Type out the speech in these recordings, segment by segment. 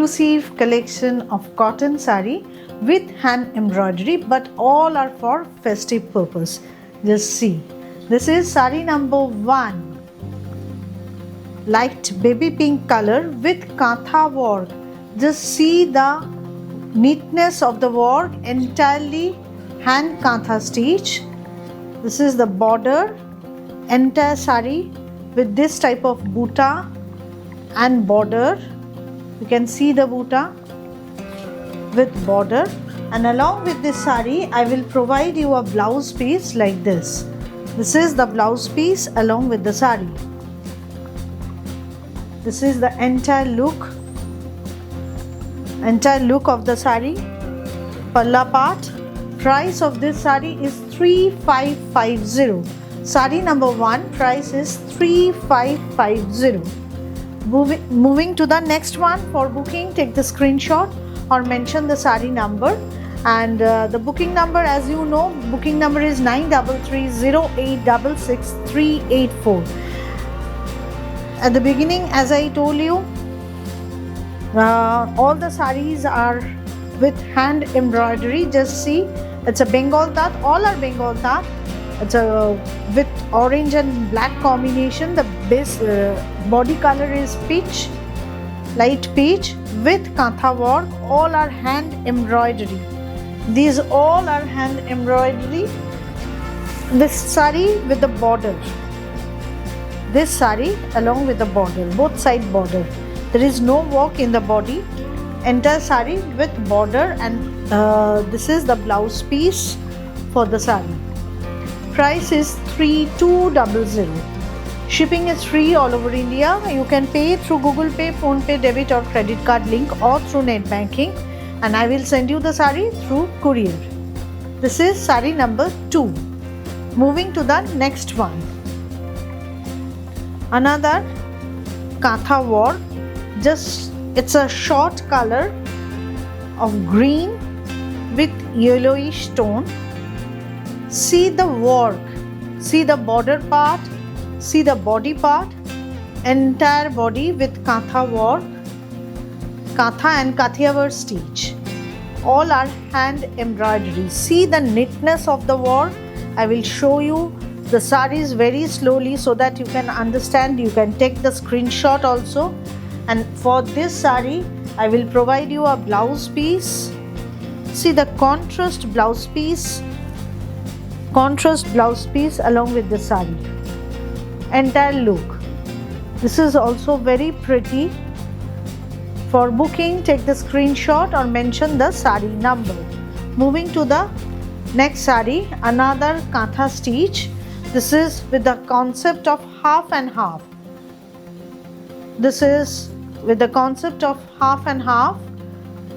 exclusive collection of cotton sari with hand embroidery, but all are for festive purpose. Just see. This is sari number 1. Light baby pink color with kantha work. Just see the neatness of the work, entirely hand kantha stitch. This is the border, entire sari with this type of buta and border. You can see the buta with border, and along with this sari I will provide you a blouse piece like this. This is the blouse piece along with the sari. This is the entire look of the sari. Palla part. Price of this sari is 3550. Sari number 1 price is 3550. Moving to the next one. For booking, take the screenshot or mention the sari number, and the booking number, as you know, booking number is 9330866384. At the beginning, as I told you, all the saris are with hand embroidery. Just see, it's a Bengal tat. All are Bengal tat. It's a with orange and black combination. The base body color is peach, light peach with kantha work. All are hand embroidery. These all are hand embroidery. This sari with the border. This sari along with the border, both side border. There is no work in the body. Entire sari with border, and this is the blouse piece for the sari. Price is 3200. Shipping is free all over India. You can pay through Google Pay, Phone Pay, debit or credit card link, or through net banking, and I will send you the sari through courier. This is sari number 2. Moving to the next one. Another kantha work. Just it's a short color of green with yellowish tone. See the work, see the border part, see the body part, entire body with kantha work, kantha and kathiawar stitch. All are hand embroidery. See the neatness of the work. I will show you the saris very slowly so that you can understand. You can take the screenshot also. And for this sari, I will provide you a blouse piece. See the contrast blouse piece along with the sari. Entire look. This is also very pretty. For booking, take the screenshot or mention the sari number. Moving to the next sari, another kantha stitch. This is with the concept of half and half. This is with the concept of half and half.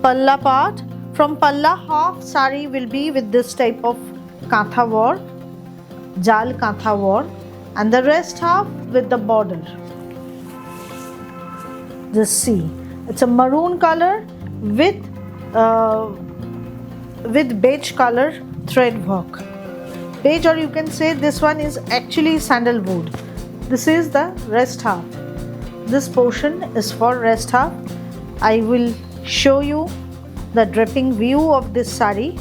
Palla part. From palla, half sari will be with this type of kantha work, jal kantha work, and the rest half with the border. Just see, it's a maroon color with beige color thread work. Beige, or you can say this one is actually sandalwood. This is the rest half. This portion is for rest half. I will show you the draping view of this sari,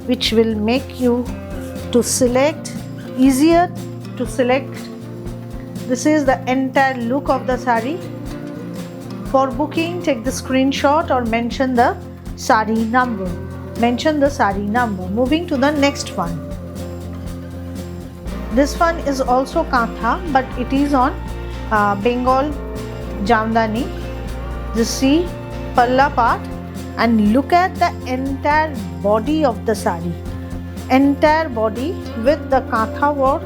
which will make you to select, easier to select. This is the entire look of the sari. For booking, take the screenshot or mention the sari number. Moving to the next one. This one is also kantha, but it is on Bengal Jamdani. Just see palla part and look at the entire body of the sari. Entire body with the kantha work,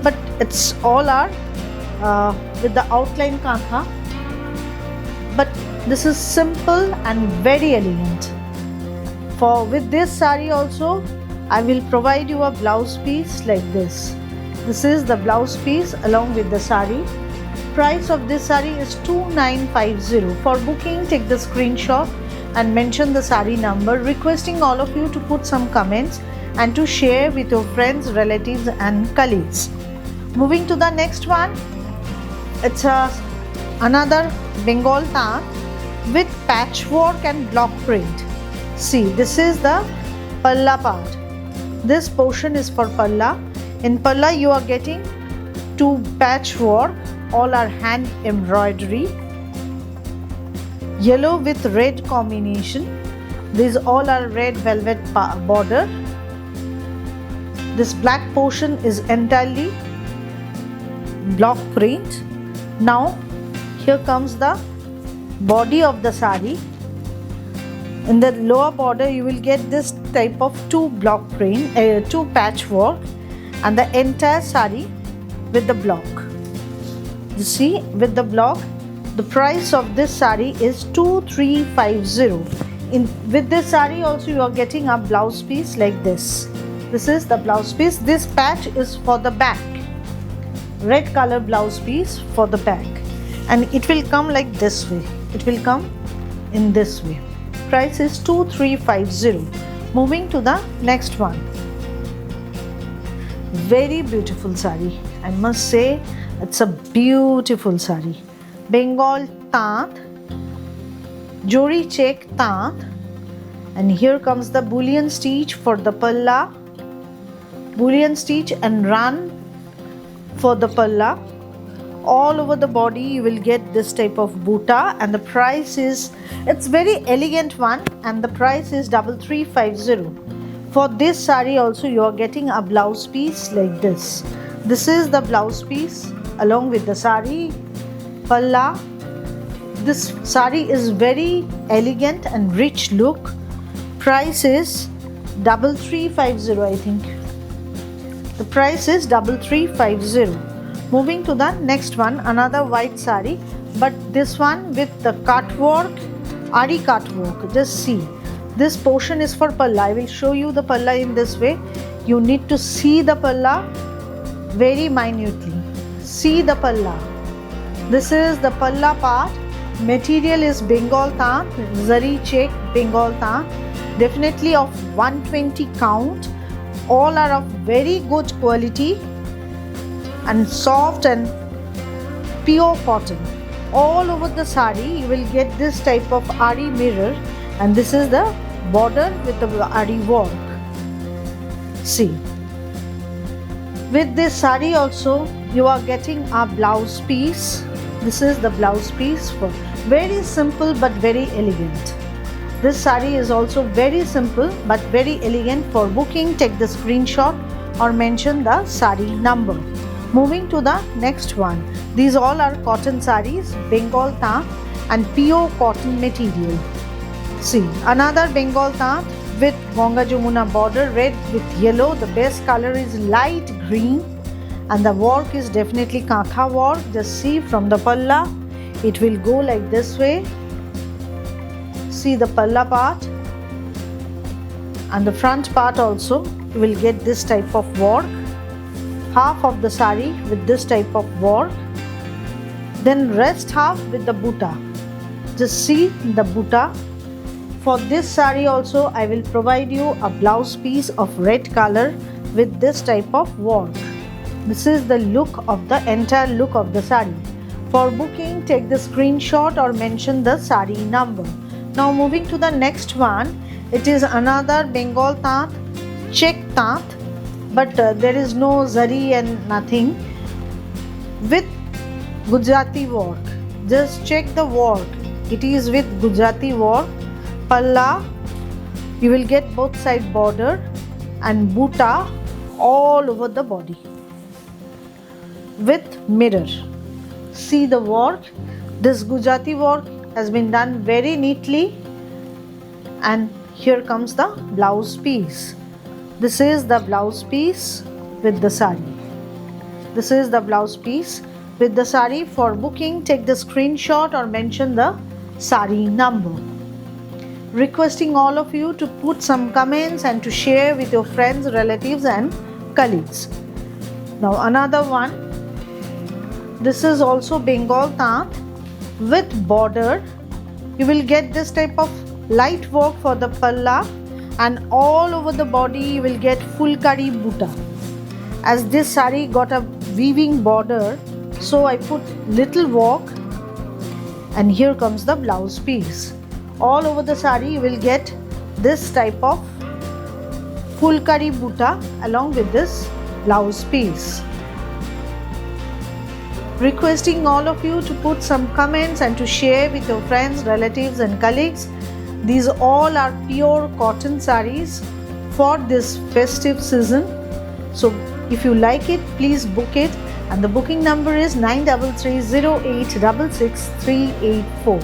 but it's all are with the outline kantha. But this is simple and very elegant. For with this sari also, I will provide you a blouse piece like this. This is the blouse piece along with the sari. Price of this sari is 2950. For booking, take the screenshot and mention the sari number, requesting all of you to put some comments and to share with your friends, relatives and colleagues. Moving to the next one, it's another Bengal taan with patchwork and block print. See, this is the palla part. This portion is for palla. In palla you are getting 2 patchwork, all are hand embroidery, yellow with red combination. These all are red velvet border. This black portion is entirely block print. Now here comes the body of the sari. In the lower border you will get this type of 2 block print, 2 patchwork, and the entire sari with the block. You see, with the block, the price of this sari is 2350. With this sari also you are getting a blouse piece like this. This is the blouse piece. This patch is for the back, red color blouse piece for the back, and it will come like this way. It will come in this way. Price is 2350. Moving to the next one. Very beautiful sari. I must say, it's a beautiful sari. Bengal Tant, Jori check Tant, and here comes the bullion stitch for the palla, bullion stitch and run for the palla. All over the body you will get this type of buta, and the price is, it's very elegant one, and the price is 3350. For this sari also you are getting a blouse piece like this. This is the blouse piece along with the sari, palla. This sari is very elegant and rich look. Price is 3350, I think. The price is 3350. Moving to the next one, another white sari, but this one with the cut work, ari cut work. Just see, this portion is for palla. I will show you the palla in this way. You need to see the palla very minutely. See the palla. This is the palla part. Material is Bengal Tant, Zari check Bengal Tant, definitely of 120 count. All are of very good quality and soft and pure cotton. All over the sari you will get this type of ari mirror, and this is the border with the ari work. See, with this sari also you are getting a blouse piece. This is the blouse piece, for very simple but very elegant. This sari is also very simple but very elegant. For booking, take the screenshot or mention the sari number. Moving to the next one. These all are cotton saris, Bengal Tant and pure cotton material. See, another Bengal Tant with Ganga Jamuna border, red with yellow. The base color is light green, and the work is definitely kantha work. Just see from the palla, it will go like this way. See the palla part, and the front part also you will get this type of work. Half of the sari with this type of work, then rest half with the buta. Just see the buta. For this sari also I will provide you a blouse piece of red color with this type of work. This is the look of the entire look of the sari. For booking, take the screenshot or mention the sari number. Now moving to the next one, it is another Bengal Tant, check Tant, but there is no zari and nothing, with Gujarati work. Just check the work. It is with Gujarati work. Palla, you will get both side border, and buta all over the body with mirror. See the work. This Gujarati work has been done very neatly, and here comes the blouse piece. This is the blouse piece with the sari. This is the blouse piece with the sari. For booking, take the screenshot or mention the sari number. Requesting all of you to put some comments and to share with your friends, relatives and colleagues. Now another one. This is also Bengal Tant with border. You will get this type of light work for the palla, and all over the body you will get fulkari buta. As this sari got a weaving border, so I put little work And here comes the blouse piece. All over the sari you will get this type of fulkari buta along with this blouse piece. Requesting all of you to put some comments and to share with your friends, relatives and colleagues. These all are pure cotton saris for this festive season. So if you like it, please book it, and the booking number is 9330866384.